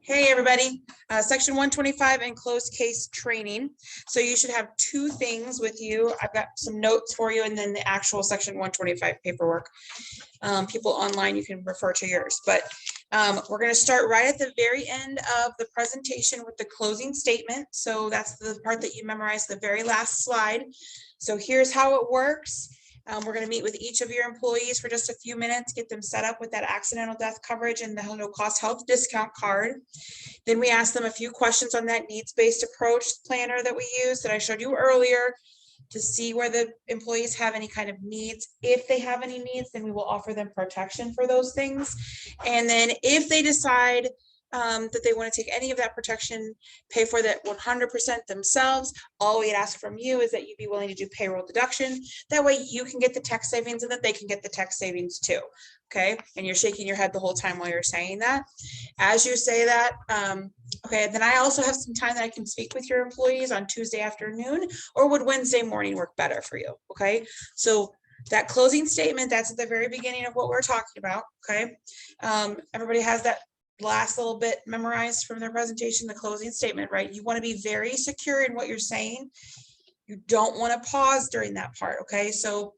Hey everybody, section 125 and closed case training. So you should have two things with you. I've got some notes for you and then the actual section 125 paperwork. People online, you can refer to yours, but we're going to start right at the very end of the presentation with the closing statement. So that's the part that you memorize, the very last slide. So here's how it works. We're going to meet with each of your employees for just a few minutes, get them set up with that accidental death coverage and the no cost health discount card. Then we ask them a few questions on that needs-based approach planner that we use that I showed you earlier to see where the employees have any kind of needs. If they have any needs, then we will offer them protection for those things. And then if they decide that they want to take any of that protection, pay for that 100% themselves, all we ask from you is that you be willing to do payroll deduction. That way you can get the tax savings and that they can get the tax savings too. Okay, and you're shaking your head the whole time while you're saying that. As you say that, okay, then I also have some time that I can speak with your employees on Tuesday afternoon, or would Wednesday morning work better for you? Okay, so that closing statement, that's at the very beginning of what we're talking about. Okay, everybody has that last little bit memorized from their presentation, the closing statement, right? You want to be very secure in what you're saying. You don't want to pause during that part. Okay, so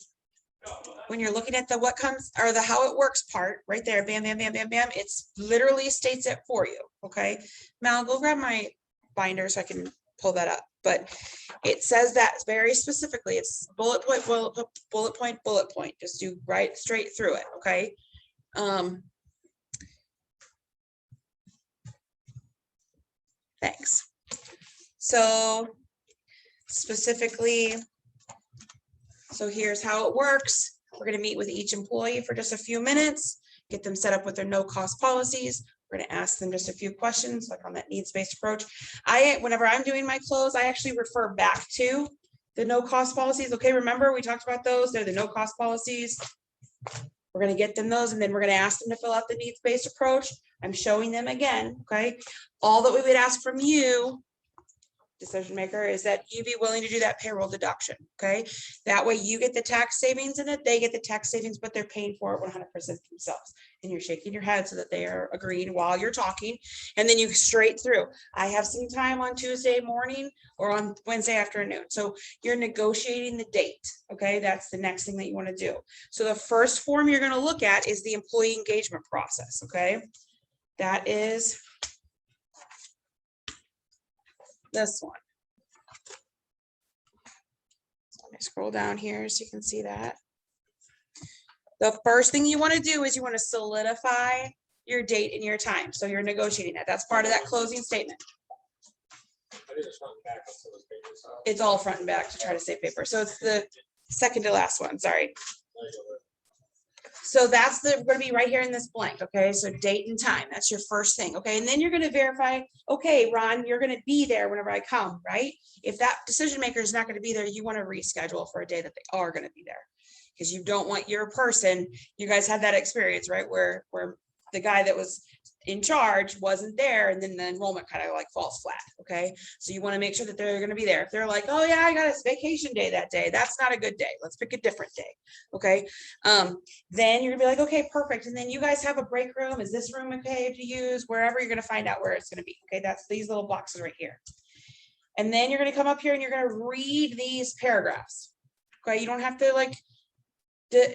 when you're looking at the what comes or the how it works part right there, bam, bam, bam, bam, bam, it's literally states it for you. Okay, Mal, go grab my binder so I can pull that up. But it says that very specifically. It's bullet point, bullet point, bullet point. Just do right straight through it. Okay. Thanks. So specifically, so here's how it works. We're going to meet with each employee for just a few minutes, get them set up with their no cost policies. We're going to ask them just a few questions like on that needs-based approach. Whenever I'm doing my close, I actually refer back to the no cost policies. Okay, remember we talked about those. They're the no cost policies. We're going to get them those and then we're going to ask them to fill out the needs-based approach. I'm showing them again. Okay, all that we would ask from you, decision maker, is that you be willing to do that payroll deduction. Okay, that way you get the tax savings and that they get the tax savings, but they're paying for it 100% themselves. And you're shaking your head so that they are agreeing while you're talking, and then you straight through. I have some time on Tuesday morning or on Wednesday afternoon, so you're negotiating the date. Okay, that's the next thing that you want to do. So the first form you're going to look at is the employee engagement process. Okay, that is this one. So let me scroll down here so you can see that. The first thing you want to do is you want to solidify your date and your time. So you're negotiating that. That's part of that closing statement. It's all front and back to try to save paper. So it's the second to last one. Sorry. So that's going to be right here in this blank. Okay, so date and time, that's your first thing. Okay, and then you're going to verify, okay, Ron, you're going to be there whenever I come, right? If that decision maker is not going to be there, you want to reschedule for a day that they are going to be there, because you don't want your person, you guys had that experience, right, where the guy that was in charge wasn't there and then the enrollment kind of like falls flat. Okay, so you want to make sure that they're going to be there. If they're like, oh yeah, I got a vacation day that day, that's not a good day, let's pick a different day. Okay, then you're gonna be like, okay, perfect. And then you guys have a break room. Is this room okay to use? Wherever, you're going to find out where it's going to be. Okay, that's these little boxes right here. And then you're going to come up here and you're going to read these paragraphs. Okay, you don't have to like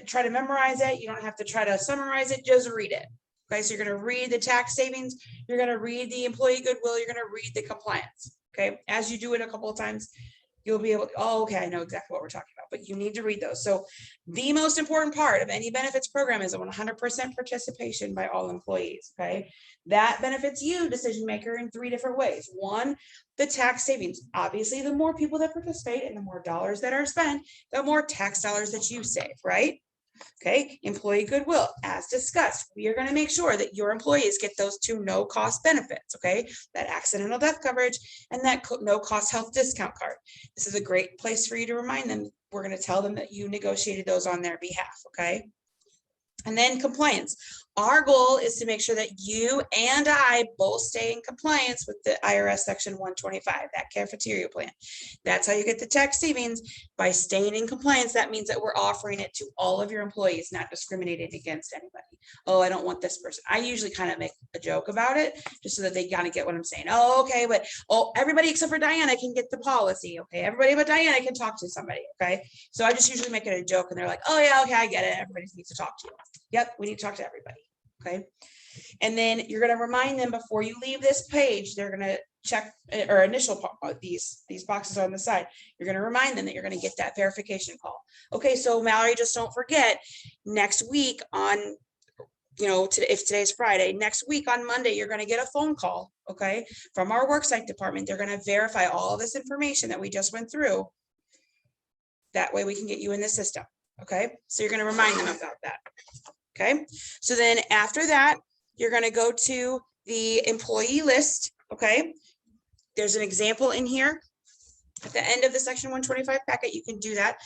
try to memorize it, you don't have to try to summarize it, just read it. Okay, so you're going to read the tax savings, you're going to read the employee goodwill, you're going to read the compliance. Okay, as you do it a couple of times, you'll be able to, oh, okay, I know exactly what we're talking about, but you need to read those. So the most important part of any benefits program is a 100% participation by all employees. Okay, that benefits you, decision maker, in three different ways. One, the tax savings. Obviously, the more people that participate and the more dollars that are spent, the more tax dollars that you save, right? Okay, employee goodwill, as discussed, we are going to make sure that your employees get those two no cost benefits. Okay, that accidental death coverage and that no cost health discount card. This is a great place for you to remind them. We're going to tell them that you negotiated those on their behalf. Okay, and then compliance. Our goal is to make sure that you and I both stay in compliance with the IRS Section 125, that cafeteria plan. That's how you get the tax savings, by staying in compliance. That means that we're offering it to all of your employees, not discriminating against anybody. Oh, I don't want this person. I usually kind of make a joke about it just so that they kind of get what I'm saying. Oh, okay, but everybody except for Diana can get the policy. Okay, everybody but Diana can talk to somebody. Okay, so I just usually make it a joke, and they're like, oh yeah, okay, I get it. Everybody needs to talk to you. Yep, we need to talk to everybody. Okay. And then you're going to remind them before you leave this page, they're going to check or initial these boxes on the side. You're going to remind them that you're going to get that verification call. Okay. So Mallory, just don't forget next week on, if today's Friday, next week on Monday, you're going to get a phone call. Okay. From our worksite department. They're going to verify all this information that we just went through. That way we can get you in the system. Okay. So you're going to remind them about that. Okay, so then after that, you're going to go to the employee list. Okay, there's an example in here at the end of the Section 125 packet. You can do that.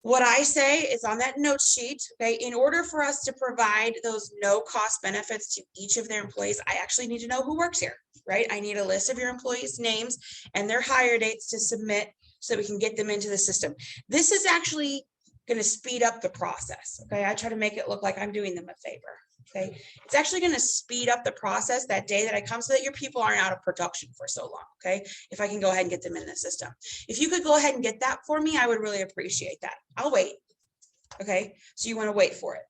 What I say is on that note sheet, okay, in order for us to provide those no cost benefits to each of their employees, I actually need to know who works here, right? I need a list of your employees' names and their hire dates to submit so that we can get them into the system. This is actually going to speed up the process. Okay, I try to make it look like I'm doing them a favor. Okay, it's actually going to speed up the process that day that I come so that your people aren't out of production for so long. Okay, if I can go ahead and get them in the system. If you could go ahead and get that for me, I would really appreciate that. I'll wait. Okay, so you want to wait for it.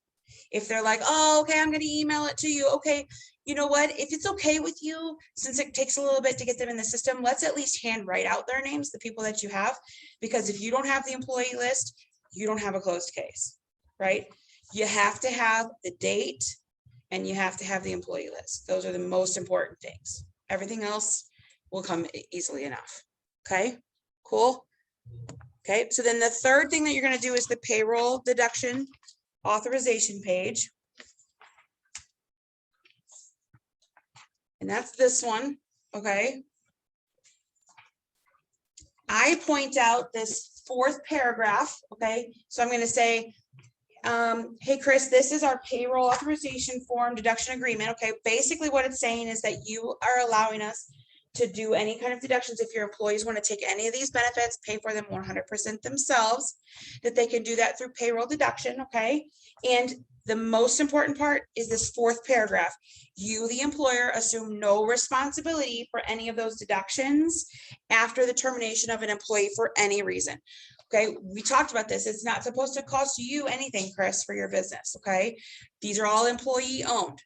If they're like, oh, okay, I'm going to email it to you. Okay, you know what? If it's okay with you, since it takes a little bit to get them in the system, let's at least hand write out their names, the people that you have, because if you don't have the employee list, you don't have a closed case, right? You have to have the date and you have to have the employee list. Those are the most important things. Everything else will come easily enough. Okay, cool. Okay, so then the third thing that you're going to do is the payroll deduction authorization page. And that's this one. Okay. I point out this fourth paragraph. Okay, so I'm going to say, hey, Chris, this is our payroll authorization form deduction agreement. Okay, basically what it's saying is that you are allowing us to do any kind of deductions. If your employees want to take any of these benefits, pay for them 100% themselves, that they can do that through payroll deduction. Okay, and the most important part is this fourth paragraph. You, the employer, assume no responsibility for any of those deductions after the termination of an employee for any reason. Okay, we talked about this. It's not supposed to cost you anything, Chris, for your business. Okay, these are all employee owned.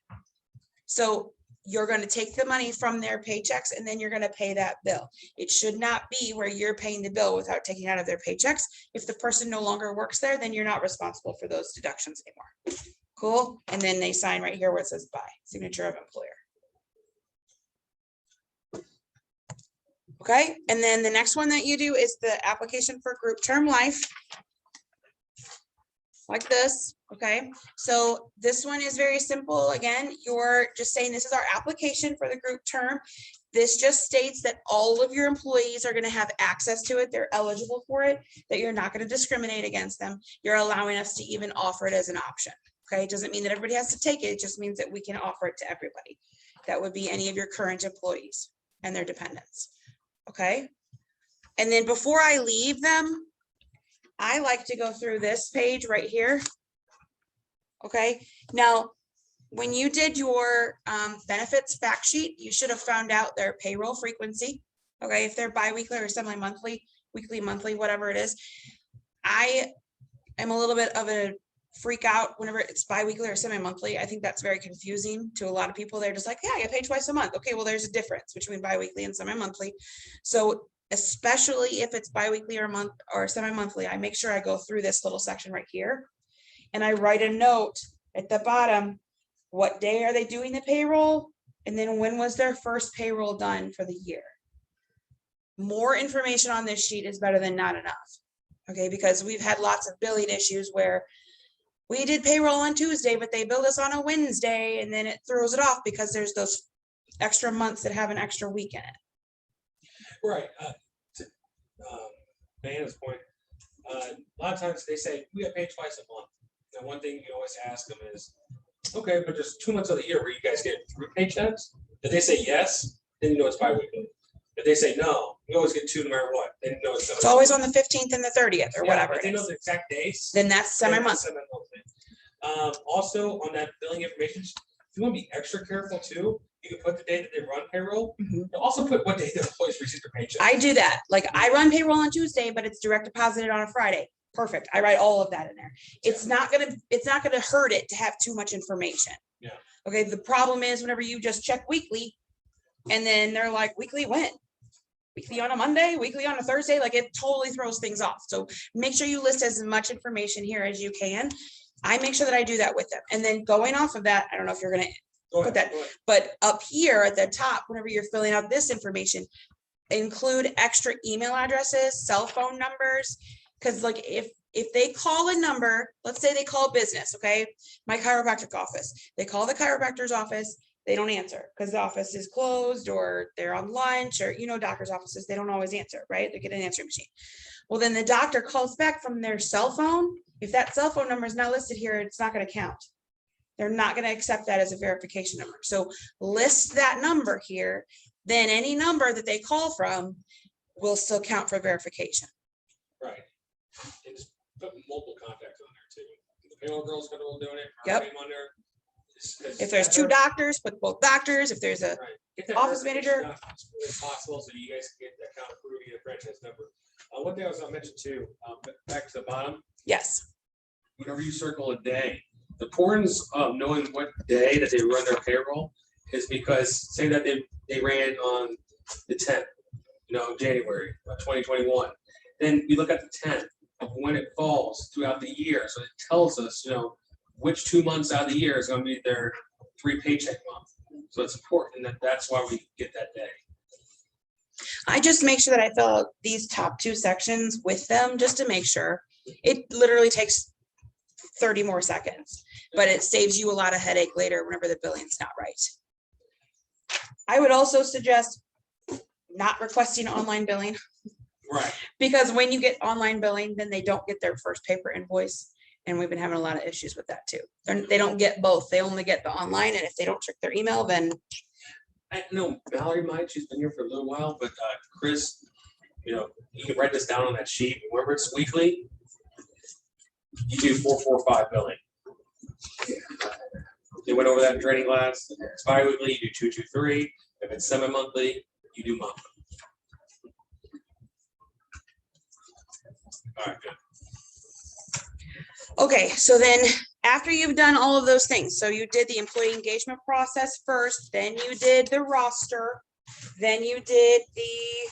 So you're going to take the money from their paychecks and then you're going to pay that bill. It should not be where you're paying the bill without taking out of their paychecks. If the person no longer works there, then you're not responsible for those deductions anymore. Cool. And then they sign right here where it says by, signature of employer. Okay. And then the next one that you do is the application for group term life. Like this. Okay, so this one is very simple. Again, you're just saying this is our application for the group term. This just states that all of your employees are going to have access to it. They're eligible for it, that you're not going to discriminate against them. You're allowing us to even offer it as an option. Okay, it doesn't mean that everybody has to take it. It just means that we can offer it to everybody. That would be any of your current employees and their dependents. Okay, and then before I leave them, I like to go through this page right here. Okay, now when you did your benefits fact sheet, you should have found out their payroll frequency. Okay, if they're biweekly or semi-monthly, weekly, monthly, whatever it is. I am a little bit of a freak out whenever it's biweekly or semi-monthly. I think that's very confusing to a lot of people. They're just like, yeah, I get paid twice a month. Okay, well, there's a difference between biweekly and semi-monthly. So especially if it's biweekly or month or semi-monthly, I make sure I go through this little section right here and I write a note at the bottom. What day are they doing the payroll? And then when was their first payroll done for the year? More information on this sheet is better than not enough. Okay, because we've had lots of billing issues where we did payroll on Tuesday, but they billed us on a Wednesday, and then it throws it off because there's those extra months that have an extra week in it. Right. To Diana's point, a lot of times they say we get paid twice a month. And one thing you always ask them is, Okay, but there's 2 months of the year where you guys get 3 paychecks. If they say yes, then you know it's bi-weekly. If they say no, you always get 2 no matter what. Then you know it's It's always on the 15th and the 30th or whatever If it they know is. the exact dates, Then that's then semi-month. that's semi-monthly. Also, on that billing information, if you want to be extra careful too, you can put the day that they run payroll. Mhm. You also put what day their employees receive their paycheck. I do that. Like I run payroll on Tuesday, but it's direct deposited on a Friday. Perfect. I write all of that in there. It's not gonna hurt it to have too much information. Yeah. Okay, the problem is whenever you just check weekly and then they're like, weekly when? Weekly on a Monday, weekly on a Thursday, like it totally throws things off. So make sure you list as much information here as you can. I make sure that I do that with them. And then going off of that, I don't know if you're gonna put that, but up here at the top, whenever you're filling out this information, include extra email addresses, cell phone numbers. Cause like if they call a number, let's say they call business, okay? My chiropractic office, they call the chiropractor's office, they don't answer because the office is closed or they're on lunch or, doctor's offices, they don't always answer, right? They get an answering machine. Well, then the doctor calls back from their cell phone. If that cell phone number is not listed here, it's not going to count. They're not going to accept that as a verification number. So list that number here. Then any number that they call from will still count for verification. Right. And just put multiple contacts on there too. The payroll girl's gonna be doing it. Yep. On there. If there's 2 doctors, put both doctors. If there's a office manager, as quickly as possible, so you guys can get that account approved, get a franchise number. One thing I was gonna mention too, back to the bottom. yes. Whenever you circle a day, the importance of knowing what day that they run their payroll is because say that they ran on the 10th, January of 2021. Then you look at the 10th of when it falls throughout the year. So it tells us, which 2 months out of the year is going to be their 3 paycheck month. So it's important that's why we get that day. I just make sure that I fill out these top 2 sections with them just to make sure. It literally takes 30 more seconds, but it saves you a lot of headache later whenever the billing's not right. I would also suggest not requesting online billing. Right. Because when you get online billing, then they don't get their first paper invoice. And we've been having a lot of issues with that too. They don't get both. They only get the online. And if they don't check their email, then. I know Valerie might, she's been here for a little while, but Chris, you can write this down on that sheet. Wherever it's weekly, you do 445 billing. They went over that in training class. If it's bi-weekly, you do 223. If it's semi-monthly, you do monthly. All right, good. Okay, so then after you've done all of those things, so you did the employee engagement process first, then you did the roster, then you did the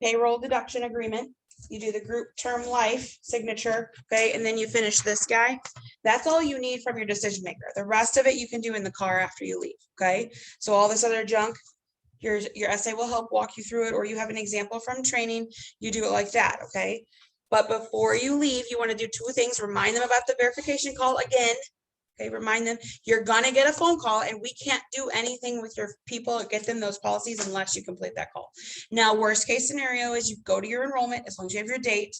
payroll deduction agreement, you do the group term life signature, okay, and then you finish this guy. That's all you need from your decision maker. The rest of it you can do in the car after you leave, okay? So all this other junk, your essay will help walk you through it, or you have an example from training, you do it like that, okay? But before you leave, you want to do 2 things. Remind them about the verification call again. Okay, remind them you're gonna get a phone call and we can't do anything with your people or get them those policies unless you complete that call. Now, worst case scenario is you go to your enrollment, as long as you have your date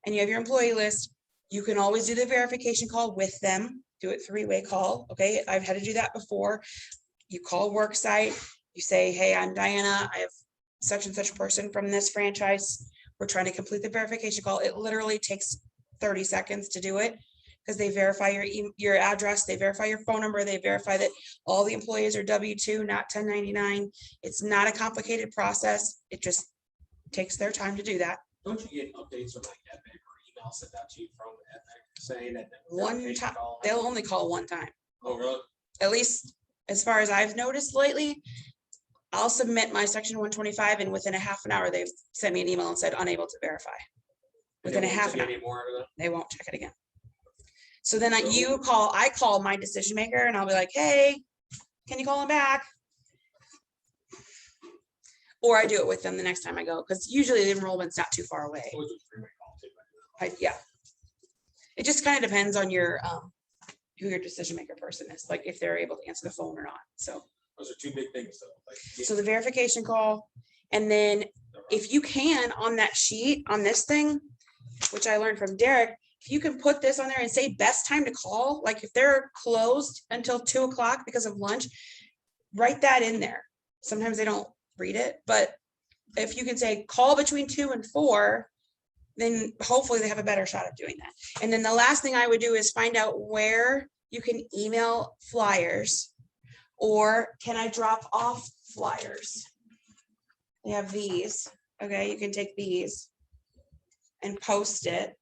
and you have your employee list, you can always do the verification call with them, do it 3-way call. Okay, I've had to do that before. You call worksite, you say, hey, I'm Diana, I have such and such person from this franchise. We're trying to complete the verification call. It literally takes 30 seconds to do it because they verify your address, they verify your phone number, they verify that all the employees are W-2, not 1099. It's not a complicated process. It just takes their time to do that. Don't you get updates from like Epic or emails sent out to you from Epic saying that one time? They'll only call one time. Oh, really? At least as far as I've noticed lately. I'll submit my section 125 and within a half an hour, they've sent me an email and said unable to verify. Within a half an hour, they won't check it again. So then I call my decision maker and I'll be like, hey, can you call him back? Or I do it with them the next time I go, because usually the enrollment's not too far away. Yeah. It just kind of depends on your who your decision maker person is, like if they're able to answer the phone or not. So those are 2 big things though. So the verification call, and then if you can on that sheet on this thing, which I learned from Derek, if you can put this on there and say best time to call, like if they're closed until 2 o'clock because of lunch, write that in there. Sometimes they don't read it, but if you can say call between 2 and 4, then hopefully they have a better shot of doing that. And then the last thing I would do is find out where you can email flyers, or can I drop off flyers? They have these, okay, you can take these and post it.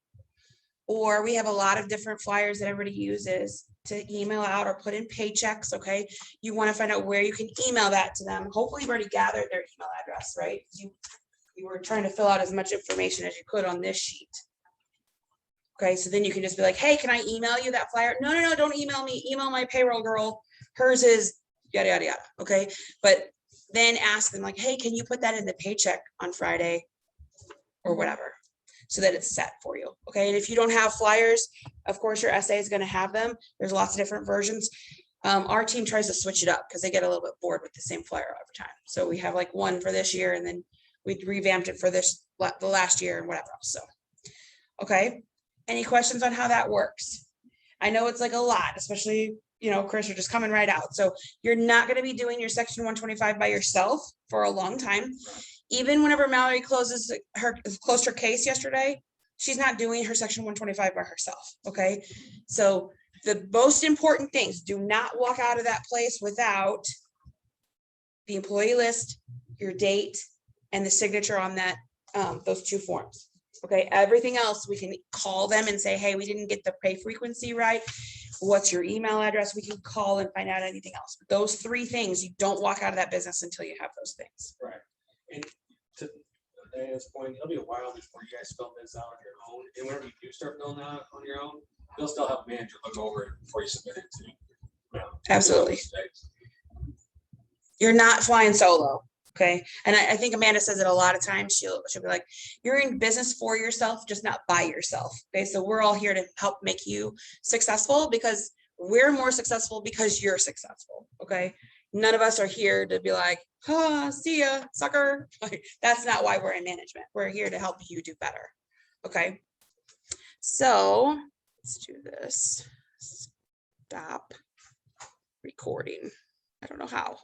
Or we have a lot of different flyers that everybody uses to email out or put in paychecks, okay? You want to find out where you can email that to them. Hopefully you've already gathered their email address, right? You were trying to fill out as much information as you could on this sheet. Okay, so then you can just be like, hey, can I email you that flyer? No, don't email me. Email my payroll girl. Hers is yada, yada, yada, okay? But then ask them like, hey, can you put that in the paycheck on Friday or whatever, so that it's set for you, okay? And if you don't have flyers, of course, your SA is gonna have them. There's lots of different versions. Our team tries to switch it up because they get a little bit bored with the same flyer every time. So we have like one for this year, and then we revamped it for the last year and whatever else, so. Okay, any questions on how that works? I know it's like a lot, especially, you know, Chris, you're just coming right out. So you're not gonna be doing your section 125 by yourself for a long time. Even whenever Mallory closed her case yesterday, she's not doing her section 125 by herself, okay? So the most important things, do not walk out of that place without the employee list, your date, and the signature on that, those 2 forms. Okay, everything else, we can call them and say, hey, we didn't get the pay frequency right. What's your email address? We can call and find out anything else. But those 3 things, you don't walk out of that business until you have those things. Right. And to Diana's point, it'll be a while before you guys fill this out on your own. And whenever you do start filling out on your own, you'll still have a manager look over it before you submit it to, you know, Absolutely. You're not flying solo. Okay. And I think Amanda says it a lot of times. She'll be like, you're in business for yourself, just not by yourself. Okay. So we're all here to help make you successful, because we're more successful because you're successful. Okay. None of us are here to be like, oh, see ya, sucker. Like, that's not why we're in management. We're here to help you do better. Okay. So let's do this. Stop recording. I don't know how.